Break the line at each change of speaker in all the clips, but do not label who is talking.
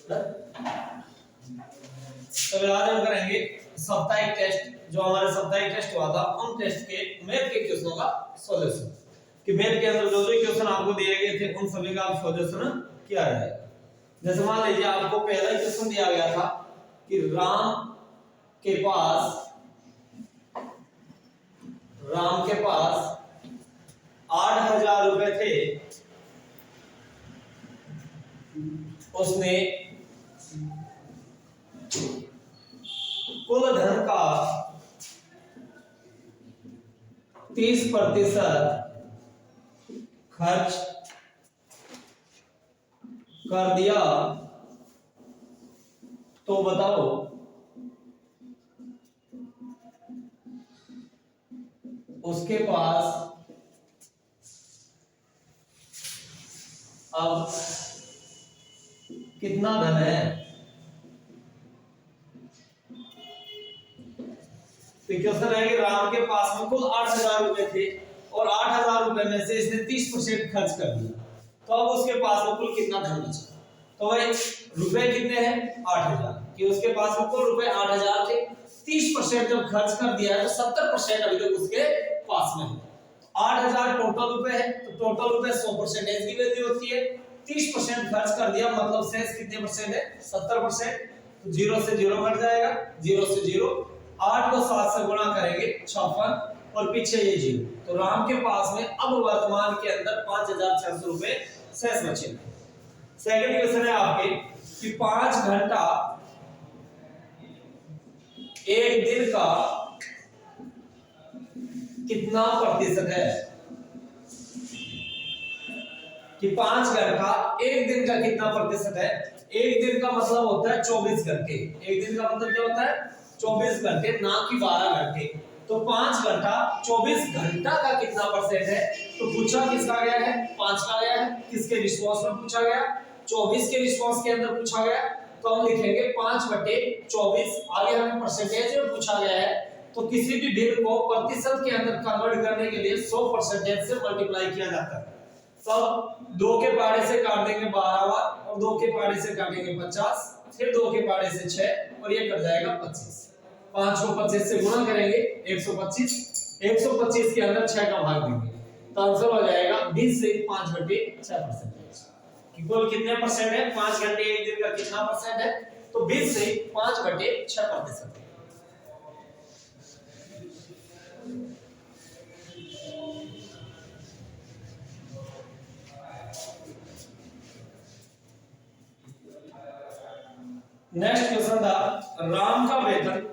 तो आज हम करेंगे साप्ताहिक टेस्ट, जो हमारा साप्ताहिक टेस्ट हुआ था उन टेस्ट के मैथ के क्वेश्चनों का सॉल्यूशन। कि मैथ के अंदर जो जो क्वेश्चन आपको दिए गए थे उन सभी का आप सॉल्यूशन किया जाएगा। जैसे मान लीजिए आपको पहला ही क्वेश्चन दिया गया था कि राम के पास 8,000 रुपए थे, उसने कुल धन का 30% खर्च कर दिया, तो बताओ उसके पास अब कितना धन है। तो क्वेश्चन है कि राम के पास में कुल 8,000 रुपए थे और 8,000 रुपए में से इसने 30% खर्च कर दिया, तो अब उसके पास में कुल कितना धन बचा। तो भाई रुपए कितने हैं 8,000, कि उसके पास में कुल रुपए 8,000 थे, 30% जब खर्च कर दिया है तो 70% अभी तक उसके पास में है। 8,000 टोटल रुपए है, तो टोटल रुपए 100% की वैल्यू होती है। 30% खर्च कर दिया मतलब शेष कितने परसेंट है 70%। तो 0 से 0 कट जाएगा, 0 से 0, 8 को 7 से गुणा करेंगे 56 और पीछे ये 0। तो राम के पास में अब वर्तमान के अंदर 5,600 रुपए शेष बचे। सेकंड क्वेश्चन है आपके कि 5 घंटा एक दिन का कितना प्रतिशत है। कि 5 घंटा एक दिन का कितना प्रतिशत है। एक दिन का मतलब होता है 24 घंटे। एक दिन का मतलब क्या होता है 24 घंटे, ना कि 12 घंटे। तो 5 घंटा 24 घंटा का कितना परसेंट है। तो पूछा किसका गया है 5 का गया है। किसके रिस्पांस में पूछा गया 24 के रिस्पांस के अंदर पूछा गया। तो हम लिखेंगे 5/24। आगे हमें परसेंटेज में पूछा गया है, तो किसी भी भिन्न को प्रतिशत के अंदर कन्वर्ट करने के लिए 100% से मल्टीप्लाई किया जाता है। सब 2 के पाड़े से काट देंगे 12 बार और 2 के पाड़े से काटेंगे 50, फिर 2 के पाड़े से 6 और ये कट जाएगा 25। 5 को 25 से गुणा करेंगे 125। 125 के अंदर 6 का भाग देंगे तो आंसर हो जाएगा 20 से 5/6%। कि कुल कितने परसेंट है 5 घंटे एक दिन का कितना परसेंट है, तो 20 से 5/6%। नेक्स्ट क्वेश्चन था राम का वेतन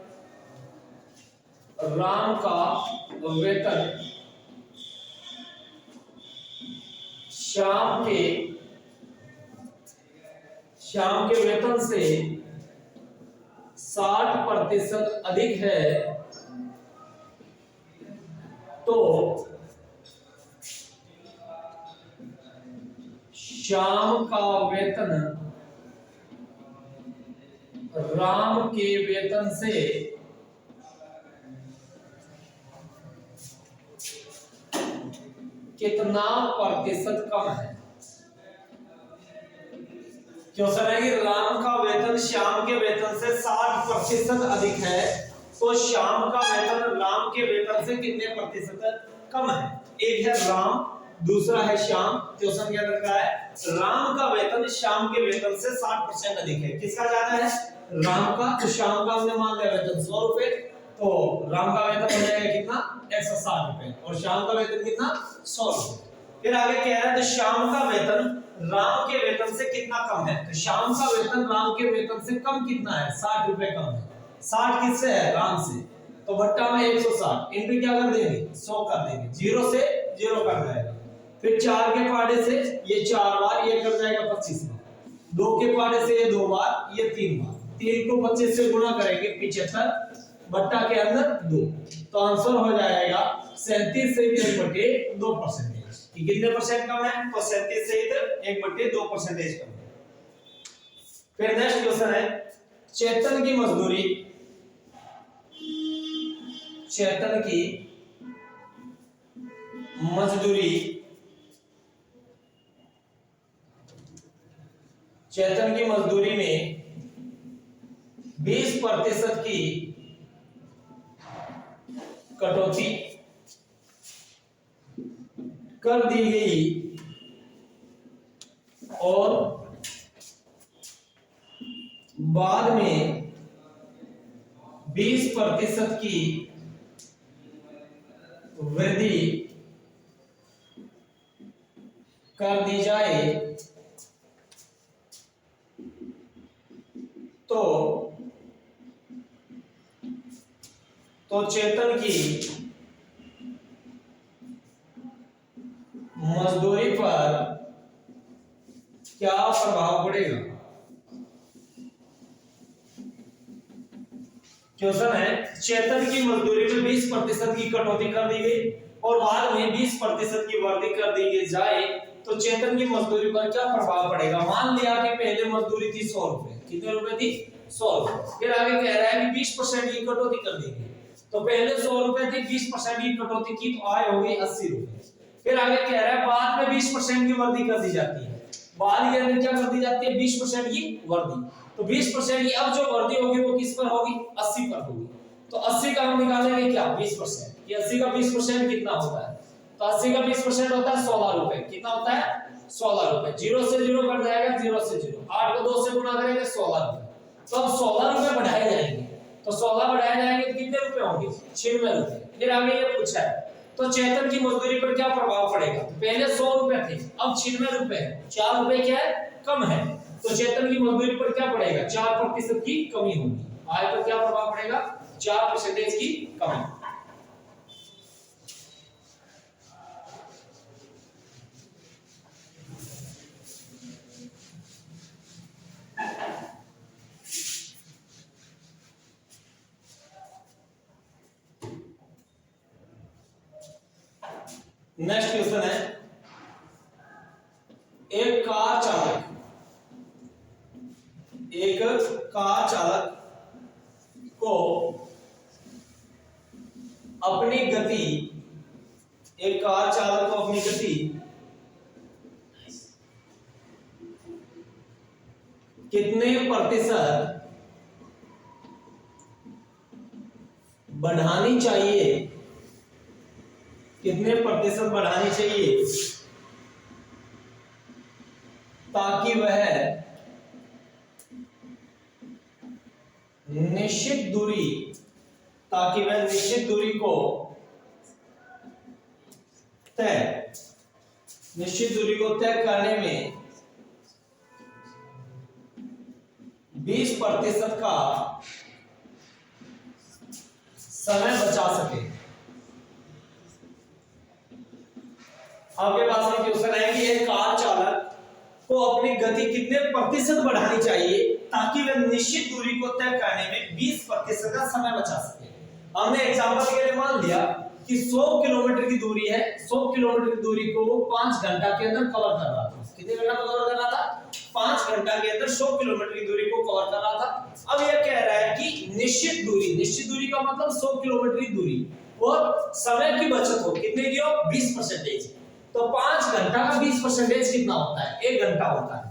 शाम के वेतन से 60% अधिक है, तो शाम का वेतन राम के वेतन से कितना प्रतिशत कम है। क्वेश्चन है कि राम का वेतन श्याम के वेतन से 60% अधिक है, तो श्याम का वेतन राम के वेतन से कितने प्रतिशत कम है। एक है राम, दूसरा है श्याम। क्वेश्चन के अंदर क्या है राम का वेतन श्याम के वेतन से 60% अधिक है। किसका ज्यादा है राम का। तो श्याम का हमने मान लिया वेतन 100 रुपए, तो राम का वेतन हो जाएगा कितना 160 रुपए और श्याम का वेतन कितना 100 रुपए। फिर आगे कह रहा है तो श्याम का वेतन राम के वेतन से कितना कम है। तो श्याम का वेतन राम के वेतन से कम कितना है 60 रुपए कम है। 60 किससे है राम से, तो बट्टा में 160 इनटू क्या कर देंगे 100 कर देंगे, 0 से 0 कर जाएगा। फिर 4 के पाड़े से ये 4 बार, ये कर जाएगा 25 बार। 2 के पाड़े से ये 2 बार, ये 3 बार। 3 को 25 से गुणा करेंगे 75 बट्टा के अंदर 2, तो आंसर हो जाएगा 37 से 1/2%। कितने परसेंट कम है तो 37 से 1/2% कम है। फिर नेक्स्ट क्वेश्चन है चेतन की मजदूरी चेतन की मजदूरी में 20% की कटौती कर दी गई और बाद में 20% की वृद्धि कर दी जाए तो चेतन की मजदूरी पर क्या प्रभाव पड़ेगा। क्वेश्चन है, चेतन की मजदूरी में 20% की कटौती कर दी गई और बाद में 20% की वृद्धि कर दी जाए तो चेतन की मजदूरी पर क्या प्रभाव पड़ेगा। मान लिया कि पहले मजदूरी थी 100 रुपए, कितने रुपए थी 100 रुपए, फिर आगे कह रहा है कि 20% की कटौती कर दी गई, तो पहले 100 रुपए थी, 20% की कटौती की तो आय हो गई 80 रुपए। फिर आगे कह रहा है बाद में 20% की वृद्धि कर दी जाती है, बाद के अंदर क्या कर दी जाती है 20% की वृद्धि, तो 20% की अब जो वृद्धि होगी वो किस पर होगी 80 पर होगी। तो 80 का हम निकालेंगे क्या 20%, ये 80 का 20% कितना होता है, तो 80 का 20% होता है 16 रुपए, कितना होता है 16 रुपए, 0 से 0 कट जाएगा, 0 से 0, 8 को 2 से गुणा करेंगे 16 रुपए, तो अब 16 रुपए बढ़ाए जाएंगे, तो 16 बढ़ाए जाएंगे तो कितने रुपए होंगे 96 रुपए। फिर आगे ये पूछा है तो चेतन की मजदूरी पर क्या प्रभाव पड़ेगा, पहले 100 रुपए थे अब 96 रुपए है, 4 रुपए क्या है कम है, तो चेतन की मजदूरी पर क्या पड़ेगा 4% की कमी होगी, आय पर क्या प्रभाव पड़ेगा 4% की कमी। नेक्स्ट क्वेश्चन है, एक कार चालक को अपनी गति कितने प्रतिशत बढ़ानी चाहिए, ताकि वह निश्चित दूरी को तय करने में 20% का समय बचा सके। आपके पास में क्वेश्चन है कि एक कार चालक को अपनी गति कितने प्रतिशत बढ़ानी चाहिए ताकि वह निश्चित दूरी को तय करने में 20% का समय बचा सके। हमने एग्जांपल के लिए मान लिया कि 100 किलोमीटर की दूरी है, 100 किलोमीटर की दूरी को वो 5 घंटा के अंदर कवर कर रहा था। कितने घंटा में कवर कर रहा था 5 घंटा के अंदर 100 किलोमीटर की दूरी को कवर कर रहा था। अब यह कह रहा है कि निश्चित दूरी का मतलब 100 किलोमीटर की दूरी और समय की बचत हो, कितने की हो 20%। तो 5 घंटा का 20% कितना होता है 1 घंटा होता है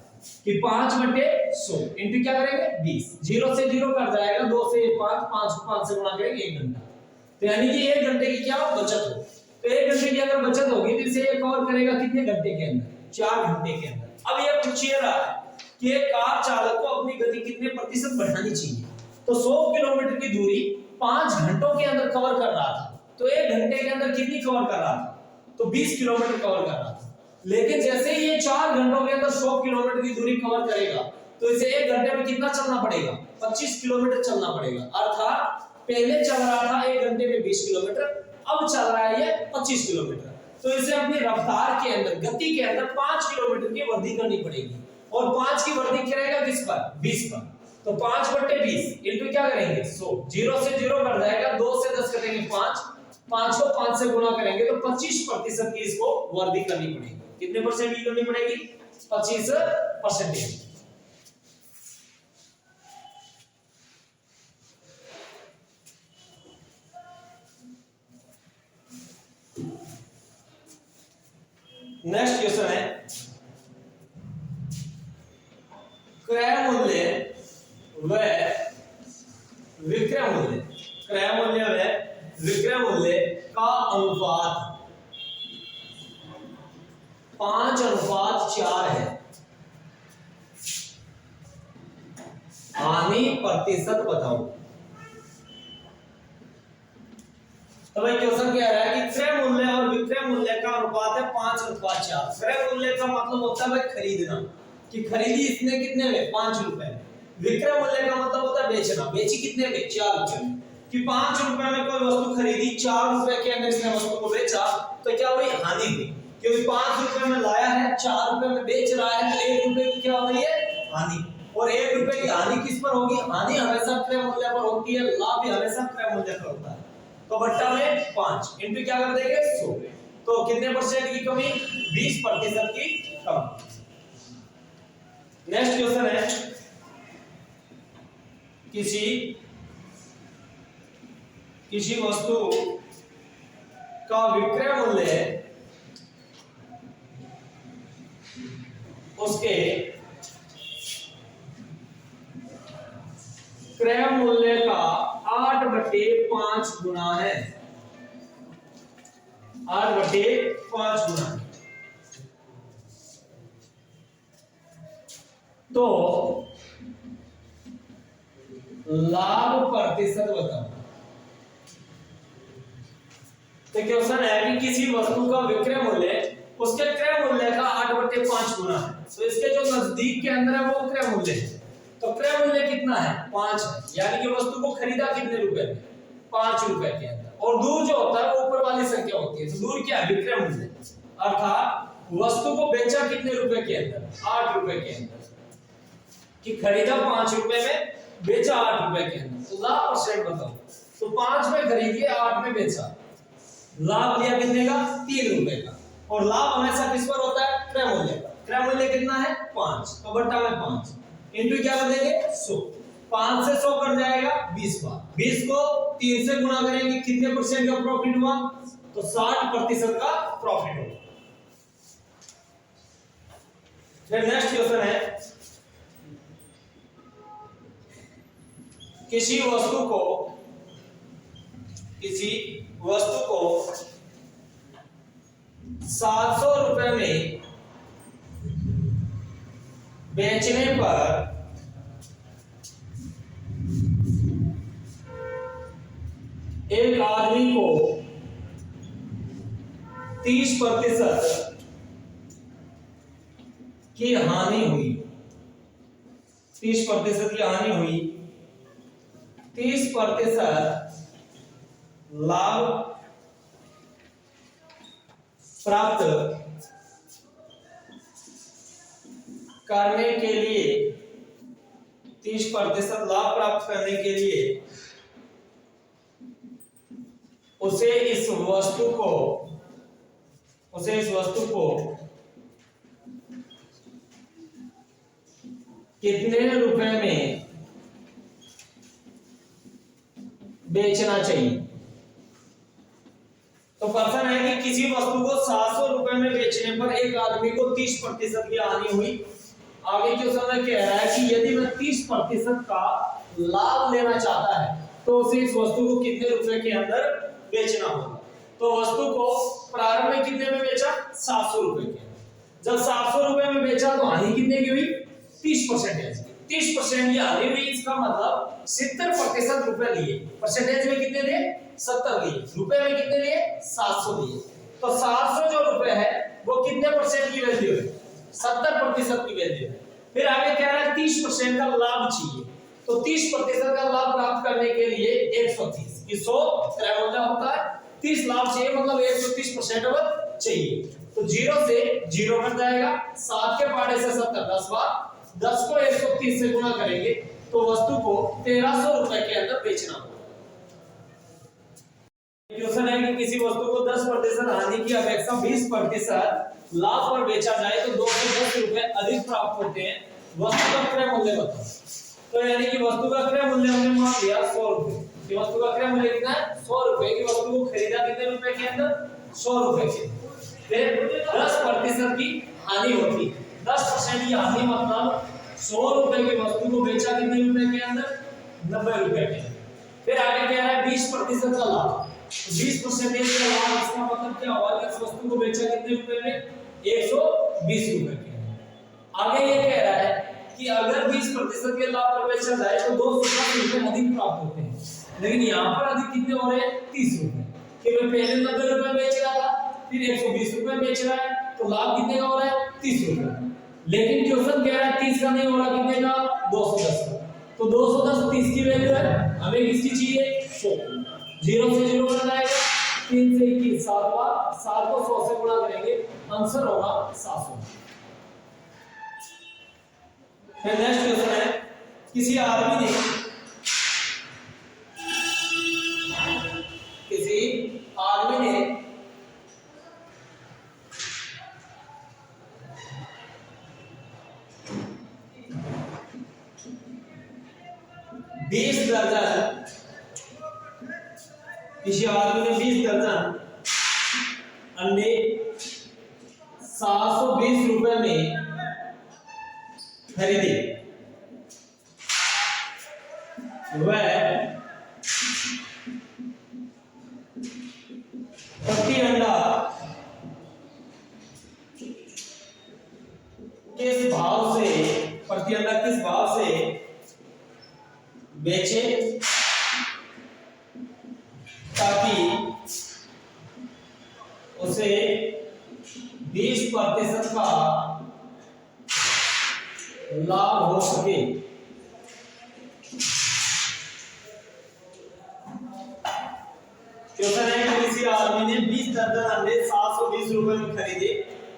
कि 5/100 इंटू क्या करेंगे 20, 0 से 0 कट जाएगा, 2 से 5, 5 को 5 से गुणा करेंगे 1 घंटा, तो यानी कि 1 घंटे की क्या बचत हो। तो 1 घंटे की अगर बचत होगी तो इसे ये कवर करेगा कितने घंटे के अंदर 4 घंटे के अंदर। अब ये पूछ रहा है कि एक कार चालक को अपनी गति कितने प्रतिशत बढ़ानी चाहिए, तो 100 किलोमीटर की दूरी 5 घंटों के अंदर कवर कर रहा था, तो 1 घंटे के अंदर कितनी कवर कर रहा था तो 20 किलोमीटर कवर कर रहा था। लेकिन जैसे ही ये 4 घंटों के अंदर 100 किलोमीटर की दूरी कवर करेगा तो इसे 1 घंटे में कितना चलना पड़ेगा 25 किलोमीटर चलना पड़ेगा। अर्थात पहले चल रहा था 1 घंटे में 20 किलोमीटर, अब चल रहा है ये 25 किलोमीटर, तो इसे अपनी रफ्तार के अंदर गति के अंदर 5 किलोमीटर की वृद्धि करनी पड़ेगी और 5 की वृद्धि करेगा किस पर 20 पर, तो 5/20 इंटू क्या करेंगे 100, 0 से 0 कट जाएगा, 2 से 10 कटेंगे 5, 5 को 5 से गुणा करेंगे तो 25% की इसको वृद्धि करनी पड़ेगी। कितने परसेंट की करनी पड़ेगी 25%। नेक्स्ट क्वेश्चन है, मूल्य व विक्रय मूल्य, क्रय मूल्य व विक्रय मूल्य का अनुपात 5:4 है। हानि प्रतिशत बताओ। तो भाई क्वेश्चन क्या है कि क्रय मूल्य और विक्रय मूल्य का अनुपात है 5:4। क्रय मूल्य का मतलब होता है भाई खरीदना, कि खरीदी इसने कितने में, 5 रुपए में। विक्रय मूल्य का मतलब होता है बेचना, बेची कितने में, 4 रुपए में। कि 5 रुपए में कोई वस्तु खरीदी, 4 रुपए के अंदर इसने वस्तु को बेचा, तो क्या हुई, हानि हुई। क्योंकि 5 रुपए में लाया है, 4 रुपए में बेच रहा है, तो 1 रुपए की क्या हो रही है, हानि। और 1 रुपए की हानि किस पर होगी, हानि हमेशा क्रय मूल्य पर होती है, लाभ भी हमेशा क्रय मूल्य पर होता है। तो बट्टा में 5 इनटू क्या कर देंगे, 100। तो कितने परसेंट की कमी, 20% की कमी। नेक्स्ट क्वेश्चन है, किसी वस्तु का विक्रय मूल्य उसके क्रय मूल्य का 8/5 गुना है, 8/5 गुना। तो लाभ प्रतिशत बताओ। तो क्वेश्चन है कि किसी वस्तु का विक्रय मूल्य उसके क्रय मूल्य का 8/5 गुना है। तो इसके जो नजदीक के अंदर है वो क्रय मूल्य है। तो क्रय मूल्य कितना है, 5 है, यानी कि वस्तु को खरीदा कितने रुपए में, 5 रुपए के अंदर। और दूर जो होता है वो ऊपर वाली संख्या होती है, तो दूर क्या है, विक्रय मूल्य। अर्थात वस्तु को बेचा कितने रुपए के अंदर, 8 रुपए के अंदर। कि खरीदा 5 रुपए में, बेचा 8 रुपए के अंदर। तो लाभ परसेंट बताओ। तो 5 में खरीदिए, 8 में बेचा, लाभ लिया कितने का, 3 रुपए का। और लाभ हमेशा किस पर होता है, क्रय मूल्य पर। क्रय मूल्य कितना है, 5। तो बट्टा में 5 इनटू क्या कर देंगे, 100। 5 से 100 कट जाएगा 20 बार। 20 को 3 से गुणा करेंगे, कितने परसेंट का प्रॉफिट हुआ, तो 60% का प्रॉफिट होगा। फिर नेक्स्ट क्वेश्चन है, किसी वस्तु को 700 रुपए में बेचने पर एक आदमी को 30% की हानि हुई, 30% की हानि हुई, 30% लाभ प्राप्त करने के लिए, 30% लाभ प्राप्त करने के लिए उसे इस वस्तु को कितने रुपए में बेचना चाहिए। तो प्रश्न है कि किसी वस्तु को 700 रुपए में बेचने पर एक आदमी को 30% की हानि हुई। आगे क्वेश्चन में कह रहा है कि यदि वह 30% का लाभ लेना चाहता है तो उसे इस वस्तु को कितने रुपए के अंदर बेचना होगा। तो वस्तु को प्रारंभ में कितने में बेचा, 700 रुपए के। जब 700 रुपए में बेचा तो हानि कितने की हुई, 30%। 30% की हानि हुई, इसका मतलब 70% रुपए लिए। परसेंटेज में कितने लिए, 70 लिए। रुपए में कितने लिए, 700 लिए। तो 700 जो रुपए है वो कितने परसेंट की वैल्यू है, 70% की वैल्यू है। फिर आगे कह रहा है 30% का लाभ चाहिए। तो 30% का लाभ प्राप्त करने के लिए 130 100 क्रय मूल्य होता है, 30 लाभ चाहिए, मतलब 130% अब चाहिए। तो 0 से 0 कट जाएगा, 7 के पहाड़े से 70 10 बार, 10 को 130 से गुणा करेंगे तो वस्तु को 1300 रुपए के अंदर बेचना होगा। क्वेश्चन है कि किसी वस्तु को 10% हानि की अपेक्षा 20% लाभ पर बेचा जाए तो 210 रुपए अधिक प्राप्त होते हैं। वस्तु का क्रय मूल्य बताओ। तो यानी कि वस्तु का क्रय मूल्य हमने मान लिया 100 रुपए। कि वस्तु का क्रय मूल्य कितना है, 100 रुपए की वस्तु को खरीदा कितने रुपए के अंदर, 100 रुपए के। फिर 10% की हानि होती है। 10% की हानि मतलब 100 रुपए की वस्तु को बेचा कितने रुपए के अंदर, 90 रुपए के। फिर आगे कह रहा है 20% का लाभ, 20% का लाभ, इसका मतलब क्या हुआ कि इस वस्तु को बेचा कितने रुपए में, 120 रुपए के। आगे ये कह रहा है कि अगर 20% के लाभ पर बेचा जाए तो 210 रुपए अधिक प्राप्त होते हैं, लेकिन यहाँ पर अधिक कितने हो रहे हैं, 30 रुपए, कि मैं पहले 90 रुपए बेच रहा था, फिर 120 रुपए बेच रहा है, तो लाभ कितने का हो रहा है, 30 रुपए। लेकिन क्वेश्चन कह रहा है 30 का नहीं हो रहा, कितने का, 210 का। तो 210 30 की वैल्यू है, हमें किसकी चाहिए, 100। 0 से 0 बन जाएगा, 3 से 21 7 बार, 7 को 100 से गुणा करेंगे, आंसर होगा 700। फिर नेक्स्ट क्वेश्चन है, किसी आदमी ने 20 दर्जन, किसी आदमी ने 20 दर्जन अंडे 720 रुपए में खरीदे। वह प्रति अंडा किस भाव से, प्रति अंडा किस भाव से बेचे ताकि उसे 20% का लाभ हो सके। क्वेश्चन है कि किसी आदमी ने 20 दर्जन अंडे 720 रुपए में खरीदे,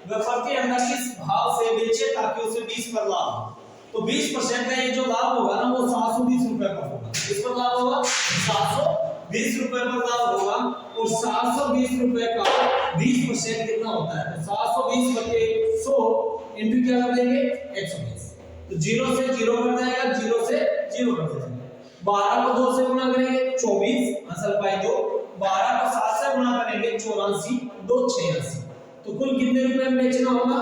वह प्रति अंडा किस भाव से बेचे ताकि उसे 20 पर लाभ हो। तो 20% का ये जो लाभ होगा ना वो 720 रुपए का होगा। किस पर लाभ होगा, 720 रुपए पर लाभ होगा। और 720 रुपए का 20% कितना होता है, तो 720 बटे 100 इंटू क्या कर देंगे, 120। तो 0 से 0 कट जाएगा, 0 से 0 कट जाएगा। 12 को 2 से गुणा करेंगे 24, आंसर पाए 2। 12 को 7 से गुणा करेंगे 84, 2 86। तो कुल कितने रुपए में बेचना होगा,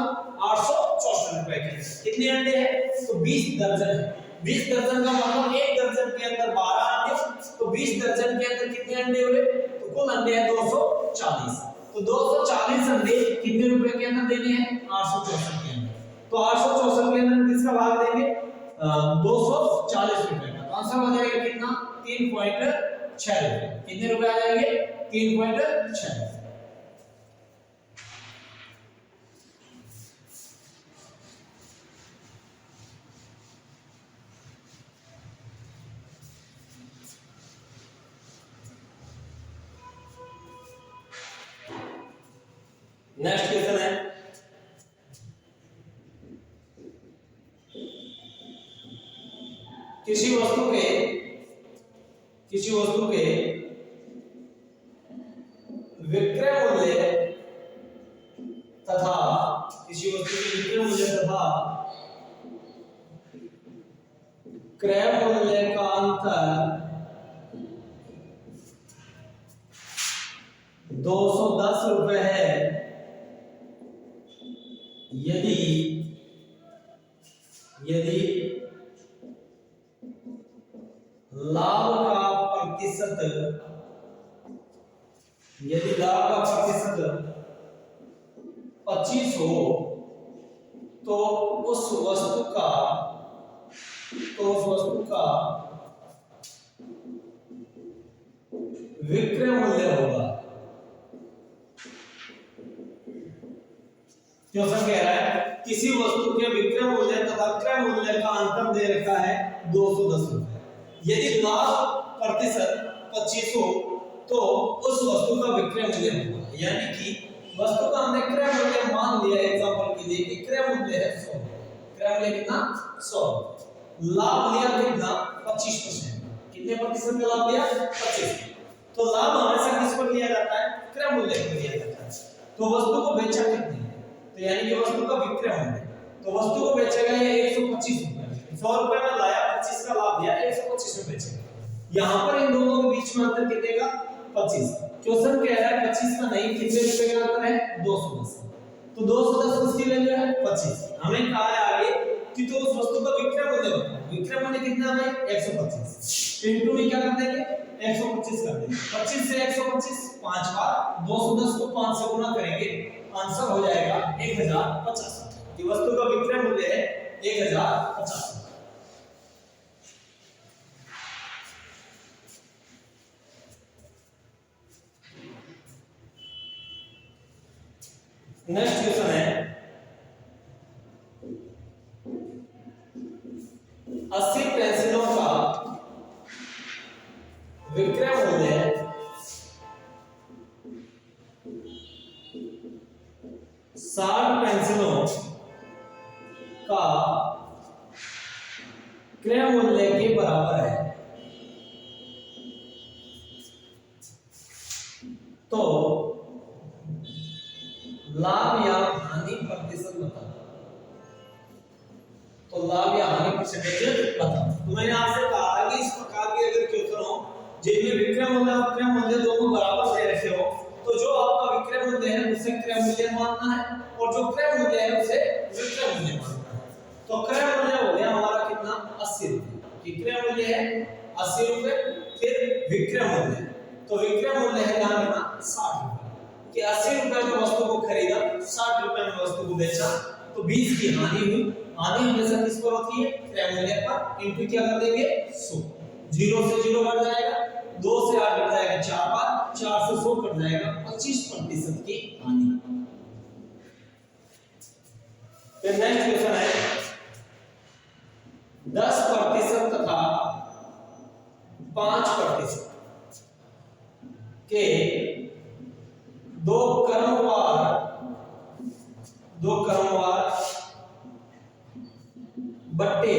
864 रुपए के। कितने अंडे हैं, तो 20 दर्जन है। 20 दर्जन का मतलब एक दर्जन के अंदर 12 अंडे, तो 20 दर्जन के अंदर कितने अंडे हुए, तो कुल अंडे हैं 240। तो 240 अंडे कितने रुपए के अंदर देने हैं, 864 के अंदर। तो 864 के अंदर किसका भाग देंगे, 240 रुपए का। आंसर हो जाएगा कितना, 3.6 रुपए। कितने रुपए आ जाएंगे, 3.6। नेक्स्ट क्वेश्चन है, किसी वस्तु के विक्रय मूल्य तथा किसी वस्तु के विक्रय मूल्य तथा क्रय मूल्य का अंतर 210 रुपए है यदि लाभ का प्रतिशत 25 हो तो उस वस्तु का विक्रय मूल्य होगा। क्वेश्चन कह रहा है किसी वस्तु के विक्रय मूल्य तथा क्रय मूल्य का अंतर दे रखा है 210 रुपए। यदि लाभ प्रतिशत 25 हो तो उस वस्तु का विक्रय मूल्य होगा। यानी कि वस्तु का हमने क्रय मूल्य मान लिया एग्जांपल के लिए कि क्रय मूल्य है 100, क्रय मूल्य कितना 100, लाभ लिया कितना 25%। कितने प्रतिशत का लाभ लिया 25। तो लाभ हमेशा किस पर लिया जाता है, क्रय मूल्य पर लिया जाता है। तो वस्तु को बेचा कितने, तो यानी कि वस्तु का विक्रय मूल्य, तो वस्तु को बेचेगा ये 125 रुपए। 100 रुपए में लाया, 25 का लाभ दिया, 125 में बेचेगा। यहाँ पर इन दोनों के बीच में अंतर कितने का 25। क्वेश्चन कह रहा है 25 का नहीं, कितने रुपए का अंतर है 210। तो 210 किसकी वैल्यू है 25। हमें कहा है आगे कि तो उस वस्तु का विक्रय मूल्य होता है। विक्रय मूल्य कितना है 125 इनटू में क्या कर देंगे 125 कर देंगे। 25 से 125 5 बार 210 को 5 से गुणा करेंगे, आंसर हो जाएगा 1050। ये वस्तु का विक्रय मूल्य है 1050। नेक्स्ट क्वेश्चन है 80 पेंसिलों का विक्रय मूल्य 60 पेंसिलों का क्रय मूल्य के बराबर है। तो लाभ या हानि प्रतिशत बताओ। तो लाभ या हानि परसेंटेज बताओ। तो मैंने आपसे कहा था कि इस प्रकार के अगर क्वेश्चन हो जिनमें विक्रय मूल्य और क्रय मूल्य दोनों बराबर दे रखे हो, तो जो आपका विक्रय मूल्य है उसे क्रय मूल्य मानना है और जो क्रय मूल्य है उसे विक्रय मूल्य मानना है। तो क्रय मूल्य हो गया हमारा कितना 80 रुपए। विक्रय मूल्य है 80 रुपए। फिर विक्रय मूल्य, तो विक्रय मूल्य है ध्यान रखना 60 रुपए कि 80 रुपए में वस्तु को खरीदा, 60 रुपए में वस्तु को बेचा, तो 20 की हानि हुई। हानि हमेशा किस पर होती है क्रय मूल्य पर, इनटू क्या कर देंगे 100। 0 से 0 कट जाएगा, 2 से 8 कट जाएगा 4 बार, 4 से 100 कट जाएगा 25% की हानि। फिर नेक्स्ट क्वेश्चन है 10% तथा 5% के दो क्रमवार बट्टे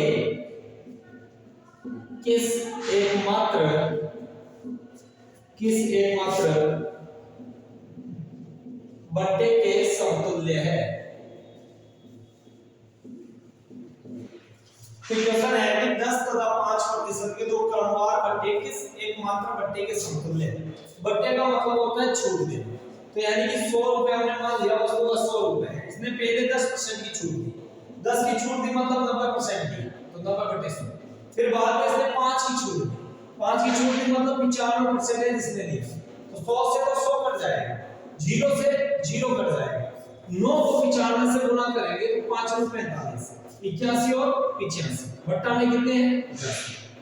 किस एकमात्र बट्टे के समतुल्य है। तो क्वेश्चन है कि 10 तथा 5% के दो क्रमवार बट्टे किस एकमात्र बट्टे के समतुल्य है। बट्टे का मतलब होता है छूट देना। तो यानी कि 100 रुपए हमने मान लिया वस्तु का 100 रुपए है, इसने पहले 10% की छूट दी। 10 की छूट दी मतलब 90% की, तो 90/100। फिर बाद में इसने 5 की छूट दी। 5 की छूट दी मतलब 95% इसने दिया। तो 100 से तो 100 कट जाएगा, 0 से 0 कट जाएगा। 9 को 95 से गुणा करेंगे तो 5 और 45, 81 और 85। बट्टा में कितने हैं 10।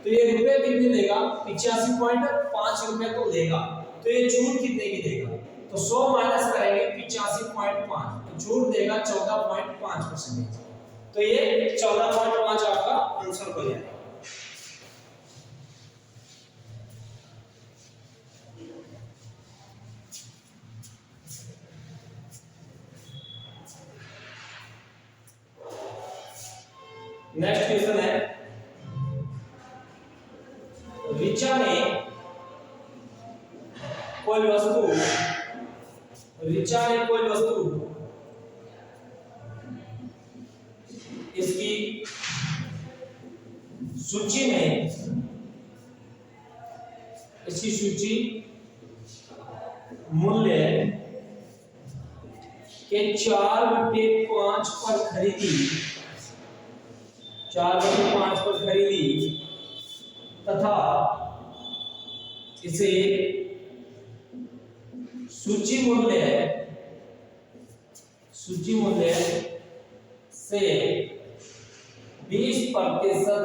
तो ये रुपए कितने देगा 85.5 रुपए तो देगा। तो ये छूट कितने की देगा, तो 100 माइनस करेंगे 85.5 तो छूट देगा 14.5%। तो ये 14.5 आपका आंसर हो जाएगा। नेक्स्ट क्वेश्चन है ऋचा ने कोई वस्तु इसकी सूची मूल्य के 4/5 पर खरीदी, 4/5 पर खरीदी तथा इसे सूची मूल्य से 20%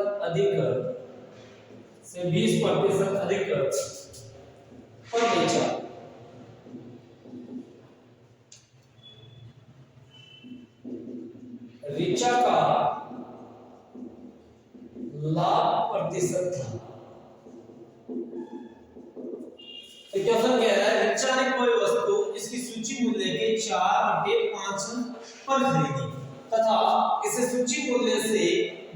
अधिक पर बेचा। ऋचा का लाभ प्रतिशत था। तो क्वेश्चन कह रहा है ऋचा ने कोई वस्तु इसकी सूची मूल्य के 4/5 पर खरीदी तथा इसे सूची मूल्य से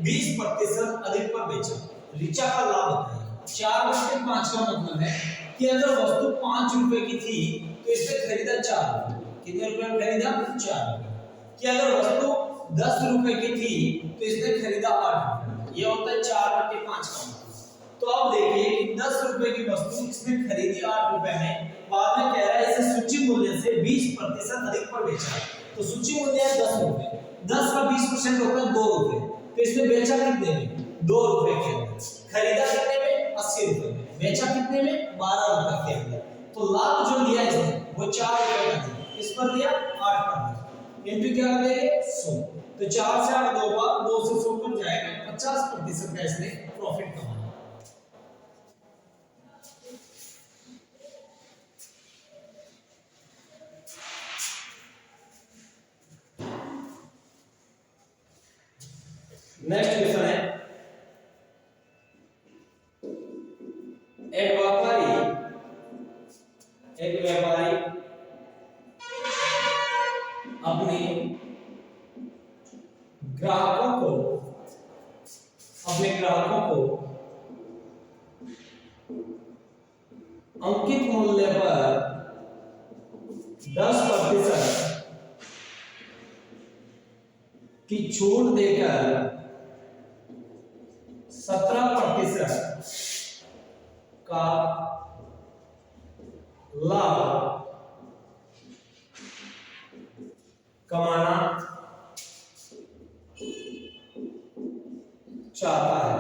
20% अधिक पर बेचा। ऋचा का लाभ बताइए। 4/5 का मतलब है कि अगर वस्तु 5 रुपए की थी तो इसने खरीदा 4 रुपए। कितने रुपए में खरीदा 4 रुपए। कि अगर वस्तु 10 रुपए की थी तो इसने खरीदा 8 रुपए। ये होता है 4/5 का। तो अब देखिए कि 10 रुपए की वस्तु इसने खरीदी 8 रुपए में, बाद में कह रहा है इसे सूची मूल्य से 20% अधिक पर बेचा। तो सूची मूल्य है 10 रुपए, 10 का 20% होता है 2 रुपए। तो इसने बेचा कितने में? 2 रुपए के अंदर। खरीदा कितने में? 80 रुपए में। बेचा कितने में? 12 रुपए के अंदर। तो लाभ जो लिया इसने वो 4 रुपए का दिया। इस पर दिया 8 पर दिया। इनटू क्या कर देंगे? 100। तो 4 से 8 2 बार, 2 से 100 कट जाएगा। 50% का इसने प्रॉफिट कमाया। नेक्स्ट क्वेश्चन है, एक व्यापारी अपने ग्राहकों को अंकित मूल्य पर 10% की छूट देकर 17% का लाभ कमाना चाहता है।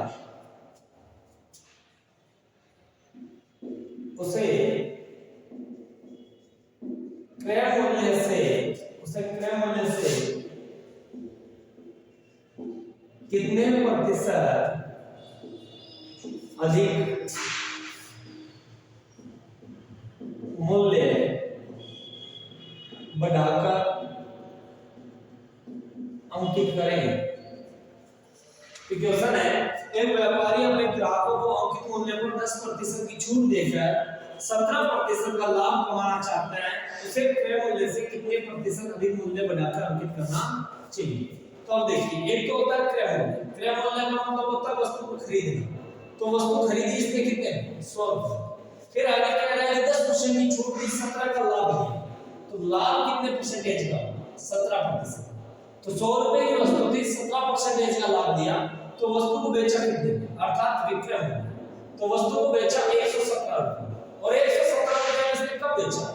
उसे क्रय मूल्य से कितने प्रतिशत अधिक मूल्य बढ़ाकर अंकित करें। क्वेश्चन है, एक व्यापारी अपने ग्राहकों को अंकित मूल्य पर 10% की छूट देकर 17% का लाभ कमाना चाहता है। उसे क्रय मूल्य से कितने प्रतिशत अधिक मूल्य बढ़ाकर अंकित करना चाहिए। तो अब देखिए, एक तो होता है क्रय मूल्य। क्रय मूल्य का मतलब होता है वस्तु को खरीदना। तो वस्तु खरीदी इसने कितने में? 100 रुपए। फिर आगे कह रहा है 10% की छूट दी, 17 का लाभ दिया। तो लाभ कितने परसेंटेज का? 17%। तो 100 रुपए की वस्तु थी, 17% का लाभ दिया, तो वस्तु को बेचा कितने में? अर्थात विक्रय मूल्य। तो वस्तु को बेचा 117 रुपए। और 117 रुपए इसने कब बेचा?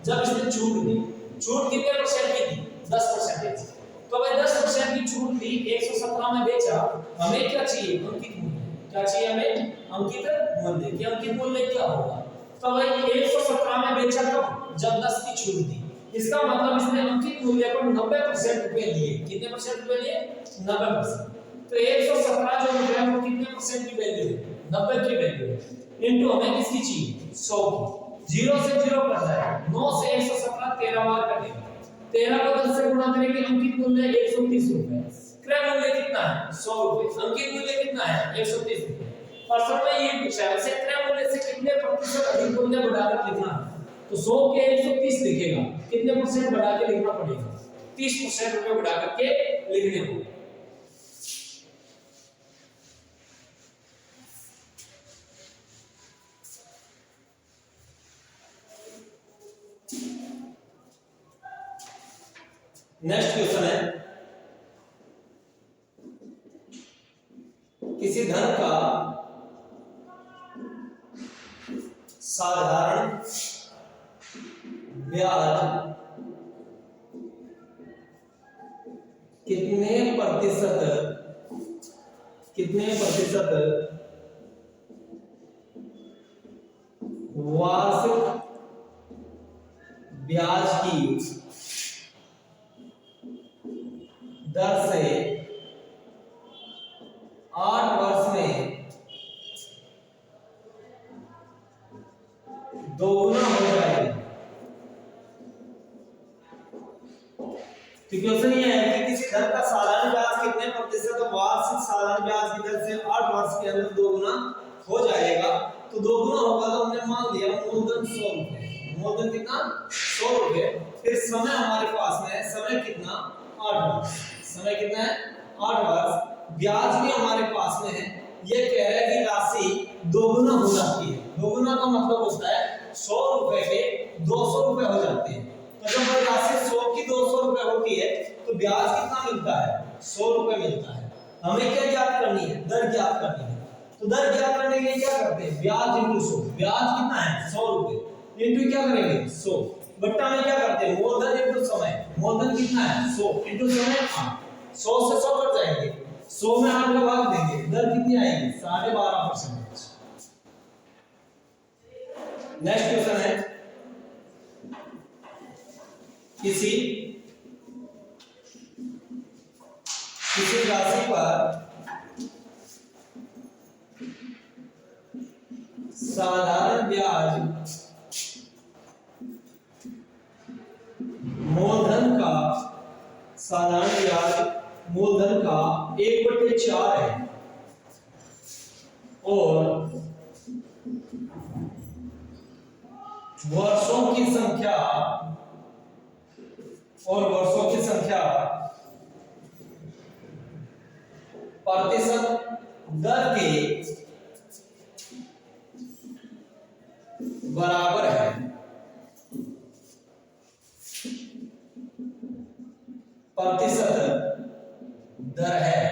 जब इसने छूट दी। छूट कितने परसेंट की थी? 10%। तो भाई 10% की छूट दी, 117 में बेचा। हमें क्या चाहिए? अंकित मूल्य। क्या चाहिए हमें? अंकित मूल्य। कि अंकित मूल्य क्या होगा? तो भाई 117 में बेचा कब? जब 10 की छूट दी। इसका मतलब इसने अंकित मूल्य पर 90% रुपए लिए। कितने परसेंट रुपए लिए? 90%। तो 117 जो रुपए है वो कितने परसेंट की वैल्यू है? 90 की वैल्यू है। इनटू हमें किसकी चाहिए? 100 की। 0 से 0 कट जाएगा। 9 से 117 13 बार कटेगा। 13 को 10 से गुणा करेंगे। अंकित मूल्य 130 रुपए। क्रय मूल्य कितना है? 100 रुपए। अंकित मूल्य कितना है? 130 रुपए। प्रश्न में ये पूछा है, उसे क्रय मूल्य से कितने प्रतिशत अधिक मूल्य बढ़ाकर लिखना है। तो 100 के 130 लिखेगा। कितने परसेंट बढ़ा के लिखना पड़ेगा? 30% रुपए बढ़ा करके लिखने होंगे। नेक्स्ट क्वेश्चन है, किसी धन का साधारण ब्याज कितने प्रतिशत वार्षिक ब्याज की दर से 8 वर्ष में दोगुना हो जाएगा। तो क्वेश्चन ये है कि किसी धन का सालाना ब्याज कितने प्रतिशत वार्षिक सालाना ब्याज की दर से 8 वर्ष के अंदर दोगुना हो जाएगा। तो दोगुना होगा तो हमने मान लिया मूलधन 100 रुपए। मूलधन कितना? 100 रुपए। फिर समय हमारे पास में है, समय कितना? 8 वर्ष। समय कितना है? 8 वर्ष। ब्याज भी हमारे पास में है। ये कह रहा है कि राशि दोगुना हो जाती है। दोगुना का मतलब होता है 100 रुपए के 200 रुपए हो जाते हैं। तो जब राशि 100 की 200 रुपए होती है तो ब्याज कितना मिलता है? 100 रुपए मिलता है। हमें क्या ज्ञात करनी है? दर ज्ञात करनी है। तो दर ज्ञात करने के लिए क्या करते हैं? ब्याज इंटू 100। ब्याज कितना है? 100 रुपए इंटू क्या करेंगे? 100 बट्टा में क्या करते हैं? मूलधन इंटू समय। मूलधन कितना है? 100 इंटू समय 8। 100 से 100 कट जाएंगे। 100 में 8 का भाग देंगे, दर कितनी आएगी? 12.5%। नेक्स्ट क्वेश्चन है, किसी राशि पर साधारण ब्याज मूलधन का 1/4 है और वर्षों की संख्या प्रतिशत दर के बराबर है। प्रतिशत दर है।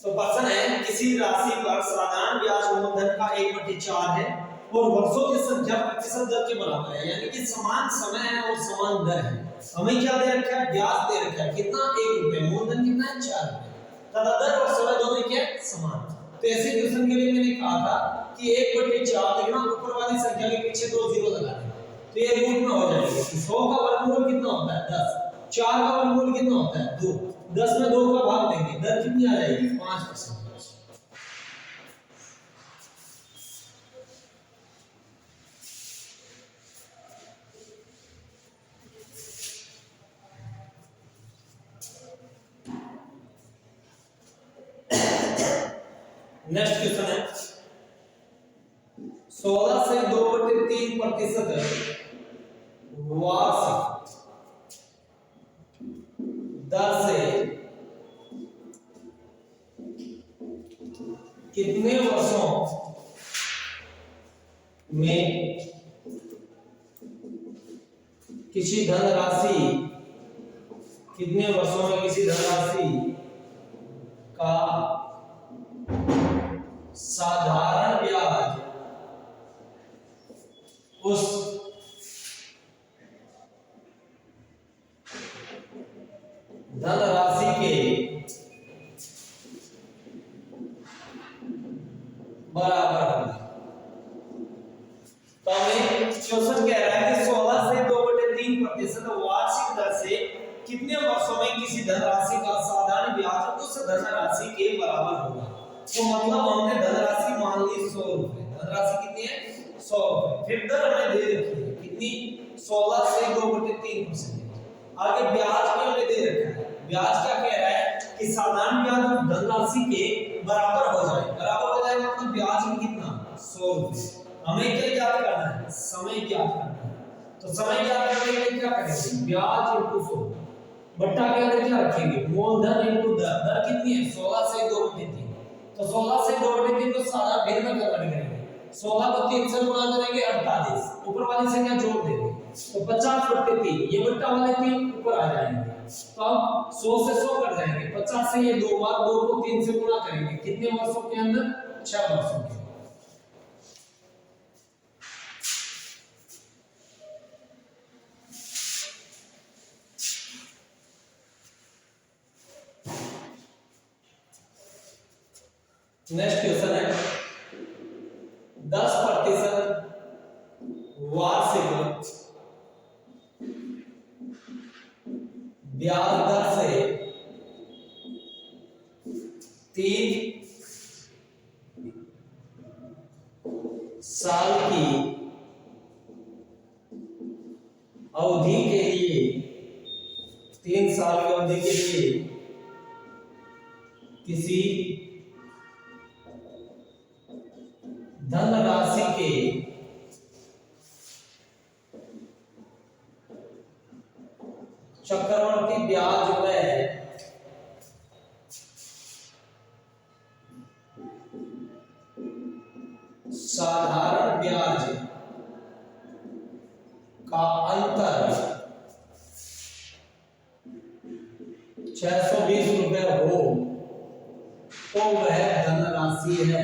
तो प्रश्न है, किसी राशि पर साधारण ब्याज मूलधन का 1/4 है और वर्षों की संख्या प्रतिशत दर के बराबर है, यानी कि समान समय है और समान दर है। हमें क्या दे रखा है? ब्याज दे रखा है, कितना? 1 रुपए। मूलधन कितना है? 4 रुपए। तथा दर और समय दोनों क्या है? समान। तो ऐसे क्वेश्चन के लिए मैंने कहा था कि 1/4 देखना, ऊपर वाली संख्या के पीछे 2 जीरो लगा देना, तो ये रूट में हो जाएगा। 100 का वर्गमूल कितना होता है? 10। 4 का वर्गमूल कितना होता है? 2। 10 में 2 का भाग देंगे, दर कितनी आ जाएगी? 5%। नेक्स्ट क्वेश्चन है, 16 से 2/3% वार्षिक दर से कितने वर्षों में किसी धनराशि का साधारण ब्याज उस धनराशि के बराबर होगा। तो हमें क्वेश्चन कह रहा है कि 16 से 2/3% वार्षिक दर से कितने वर्षों में किसी धनराशि का साधारण ब्याज उस धनराशि के बराबर होगा। तो मतलब हमने धनराशि मान ली 100 रुपए। धनराशि कितनी है? 100 रुपए। फिर दर हमें दे रखी है कितनी? 16 से 2/3%। आगे ब्याज भी हमें दे रखा है। ब्याज क्या कह रहा है कि साधारण ब्याज धनराशि के बराबर हो जाए। बराबर हो जाए मतलब ब्याज भी कितना? 100 रुपए। हमें क्या ज्ञात करना है? समय ज्ञात करना है। तो समय ज्ञात करने के लिए क्या करेंगे? ब्याज इंटू 100 बट्टा के अंदर क्या रखेंगे? मूलधन इंटू दर। दर कितनी है? 16 से 2/3। तो 16 से 2/3 को सारा भिन्न में कन्वर्ट करेंगे। 16 को 3 से गुणा करेंगे 48, ऊपर वाली संख्या जोड़ देंगे तो 50/3। ये बट्टा वाले 3 ऊपर आ जाएंगे। तो अब 100 से 100 कट जाएंगे, 50 से ये 2 बार 2 को 3 से गुणा करेंगे। कितने वर्षों के अंदर? 6 वर्षों के। नेक्स्ट क्वेश्चन है, 10% वार्षिक ब्याज दर से 3 साल की अवधि के लिए 3 साल की अवधि के लिए किसी धनराशि के चक्रवर्ती ब्याज में साधारण ब्याज का अंतर 620 रुपए हो तो वह धनराशि है।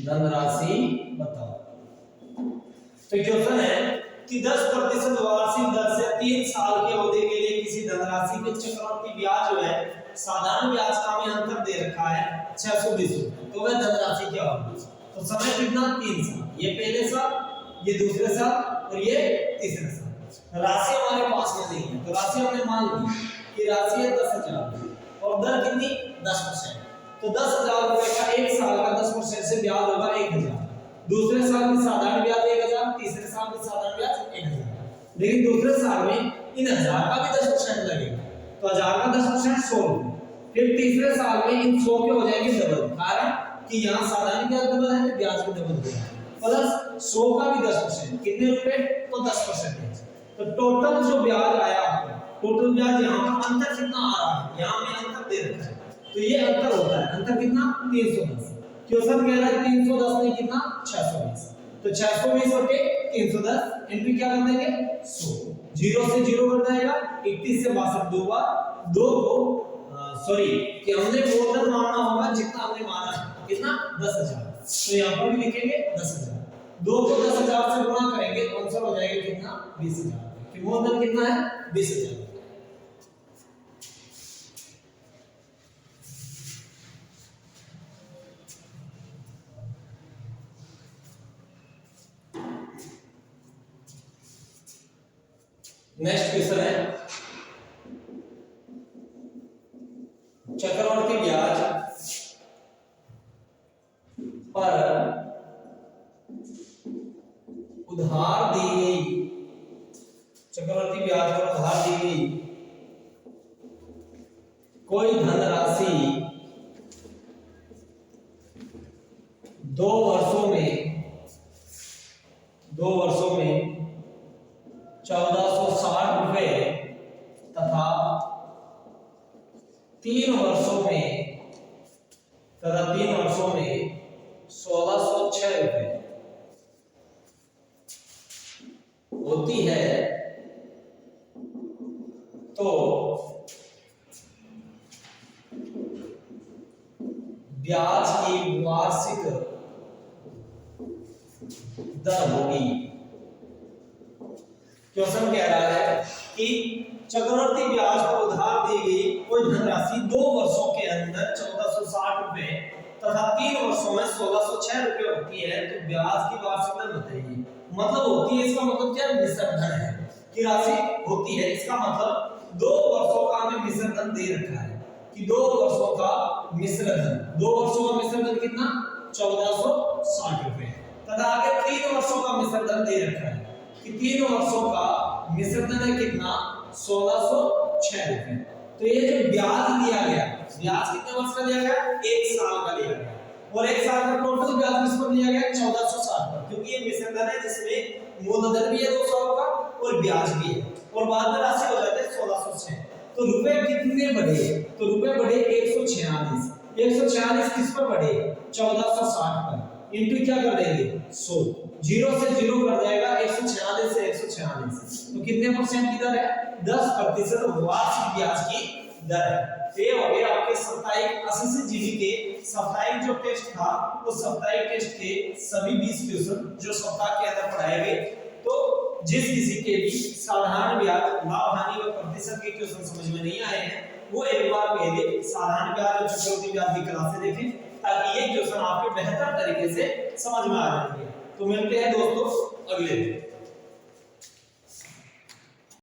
धनराशि बताओ। तो क्वेश्चन है कि 10% वार्षिक दर से 3 साल के अवधि के लिए किसी धनराशि के चक्रवृद्धि ब्याज जो है साधारण ब्याज का हमें अंतर दे रखा है 620 रुपए, तो वह धनराशि क्या होगी? तो समय कितना? 3 साल, ये पहले साल, ये दूसरे साल और ये तीसरे साल। राशि हमारे पास में नहीं है, तो राशि हमने मान ली कि राशि है 10,000 और दर कितनी? 10%। तो 10,000 रुपए का एक साल का 10% से ब्याज होगा 1,000, दूसरे साल में साधारण ब्याज 1,000, तीसरे साल में साधारण ब्याज 1,000। लेकिन दूसरे साल में इन 1000 का भी 10% लगेगा, तो 1000 का 10% 100 रुपए। फिर तीसरे साल में इन 100 के हो जाएंगे डबल, कारण कि यहाँ साधारण ब्याज डबल है तो ब्याज भी डबल होगा, प्लस 100 का भी 10%, कितने रुपए? तो 10%। तो टोटल जो ब्याज आया आपका, टोटल ब्याज यहाँ पर अंतर कितना आ रहा है? यहाँ में अंतर दे रखा है, तो ये अंतर होता है। अंतर कितना? 310। क्वेश्चन कह रहा है 310 नहीं कितना? 620। तो 620 बटे 310 इनटू क्या कर देंगे? 100। 0 से 0 कर जाएगा, 31 से 62 दो बार, 2 को सॉरी कि हमने मोर देन मानना होगा जितना हमने माना है, कितना? 10,000। तो यहाँ पर भी लिखेंगे 10,000, 2 को 10,000 से गुणा करेंगे तो आंसर हो जाएगा कितना? 20,000। कि मोर देन कितना है? 20,000। नेक्स्ट क्वेश्चन है चक्रवृद्धि ब्याज पर उधार दी गई, चक्रवृद्धि ब्याज पर उधार दी गई कोई धनराशि 2 वर्षों में 1460 रुपए तथा 3 वर्षों में 1606 रुपए होती है, तो ब्याज की वार्षिक दर होगी। क्वेश्चन कह रहा है कि चक्रवृद्धि ब्याज पर उधार दी गई कोई धनराशि 2 वर्षों के अंदर 1460 रुपए तथा 3 वर्षों में 1606 रुपए होती है, तो ब्याज की वार्षिक दर बताइए। मतलब होती है, इसका मतलब क्या? मिश्र धन है कि राशि होती है, इसका मतलब 2 वर्षों का हमें मिश्र धन दे रखा है कि 2 वर्षों का मिश्र धन, 2 वर्षों का मिश्र धन कितना? 1460 रुपए तथा आगे 3 वर्षों का मिश्र धन दे रखा है कि 3 वर्षों का मिश्र धन है कितना? 1606 रुपए। तो ये जो ब्याज लिया गया, ब्याज कितने वर्ष का लिया गया? 1 साल का लिया गया, और 1 साल का टोटल ब्याज किस पर लिया गया? 1460 पर, क्योंकि ये मिश्र धन है जिसमें मूलधन भी है 200 का और ब्याज भी है, और बाद में राशि हो जाती है 1606। तो रुपए कितने बढ़े? तो रुपए बढ़े 146। 146 किस पर बढ़े? 1460 पर, इनटू क्या कर देंगे? 100। 0 से 0 कर जाएगा, 146 से 146, तो कितने परसेंट की दर है? 10% वार्षिक ब्याज की दर है। तो ये हो गया आपके साप्ताहिक एसएससी जीडी के साप्ताहिक जो टेस्ट था, उस साप्ताहिक टेस्ट के सभी 20 क्वेश्चन जो सप्ताह के अंदर पढ़ाए गए। तो जिस किसी के भी साधारण ब्याज, लाभ हानि व प्रतिशत के क्वेश्चन समझ में नहीं आए हैं, वो एक बार पहले साधारण ब्याज और चक्रवृद्धि ब्याज की क्लासें देखें, ताकि ये क्वेश्चन आपके बेहतर तरीके से समझ में आ जाएंगे। तो मिलते हैं दोस्तों अगले दिन।